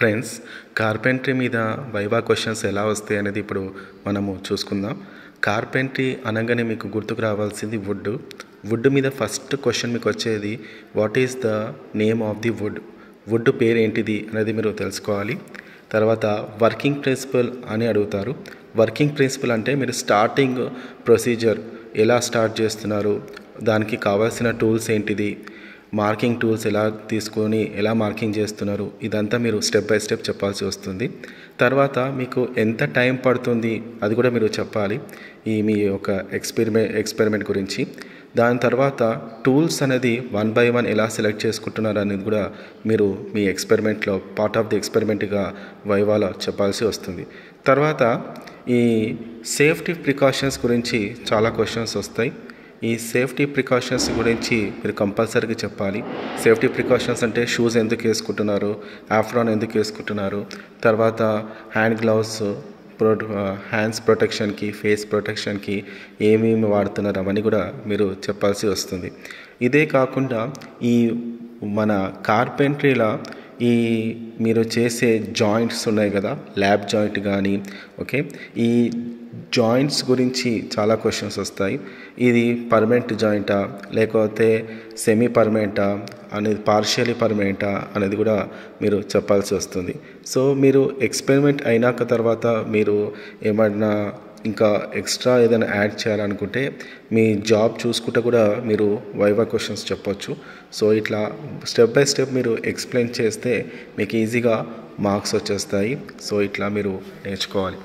Friends, carpentry మీద viva questions ఎలా వస్తాయి అనేది ఇప్పుడు మనము చూసుకుందాం. కార్పెంటరీ అనగానే మీకు గుర్తుకు రావాల్సింది వుడ్ మీద ఫస్ట్ క్వశ్చన్ మీకు వచ్చేది what is the name of the wood పేరు ఏంటిది అనేది మీరు తెలుసుకోవాలి. తర్వాత వర్కింగ్ ప్రిన్సిపల్ అని అడుగుతారు. వర్కింగ్ ప్రిన్సిపల్ అంటే మీరు స్టార్టింగ్ ప్రొసీజర్ ఎలా స్టార్ట్ చేస్తున్నారు, దానికి కావాల్సిన టూల్స్ ఏంటిది, మార్కింగ్ టూల్స్ ఎలా తీసుకొని ఎలా మార్కింగ్ చేస్తున్నారు, ఇదంతా మీరు స్టెప్ బై స్టెప్ చెప్పాల్సి వస్తుంది. తర్వాత మీకు ఎంత టైం పడుతుంది అది కూడా మీరు చెప్పాలి ఈ మీ యొక్క ఎక్స్పెరిమెంట్ గురించి. దాని తర్వాత టూల్స్ అనేది 1 by 1 ఎలా సెలెక్ట్ చేసుకుంటున్నారు అనేది కూడా మీరు మీ ఎక్స్పెరిమెంట్లో పార్ట్ ఆఫ్ ది ఎక్స్పెరిమెంట్గా వైవాలో చెప్పాల్సి వస్తుంది. తర్వాత ఈ సేఫ్టీ ప్రికాషన్స్ గురించి చాలా క్వశ్చన్స్ వస్తాయి. ఈ సేఫ్టీ ప్రికాషన్స్ గురించి మీరు కంపల్సరీగా చెప్పాలి. సేఫ్టీ ప్రికాషన్స్ అంటే షూస్ ఎందుకు వేసుకుంటున్నారు, ఆఫ్రాన్ ఎందుకు వేసుకుంటున్నారు, తర్వాత హ్యాండ్ గ్లౌస్, హ్యాండ్స్ ప్రొటెక్షన్కి, ఫేస్ ప్రొటెక్షన్కి ఏమేమి వాడుతున్నారు అవన్నీ కూడా మీరు చెప్పాల్సి వస్తుంది. ఇదే కాకుండా ఈ మన కార్పెంటరీలో ఈ మీరు చేసే జాయింట్స్ ఉన్నాయి కదా, ల్యాబ్ జాయింట్ కానీ ఓకే, ఈ జాయింట్స్ గురించి చాలా క్వశ్చన్స్ వస్తాయి. ఇది పర్మనెంట్ జాయింటా లేకపోతే సెమీ పర్మనెంటా అనేది, పార్షియలీ పర్మనెంటా అనేది కూడా మీరు చెప్పాల్సి వస్తుంది. సో మీరు ఎక్స్పెరిమెంట్ అయినాక తర్వాత మీరు ఏమన్నా ఇంకా ఎక్స్ట్రా ఏదైనా యాడ్ చేయాలనుకుంటే మీ జాబ్ చూసుకుంటే కూడా మీరు వైవా క్వశ్చన్స్ చెప్పొచ్చు. సో ఇట్లా స్టెప్ బై స్టెప్ మీరు ఎక్స్ప్లెయిన్ చేస్తే మీకు ఈజీగా మార్క్స్ వచ్చేస్తాయి. సో ఇట్లా మీరు నేర్చుకోవాలి.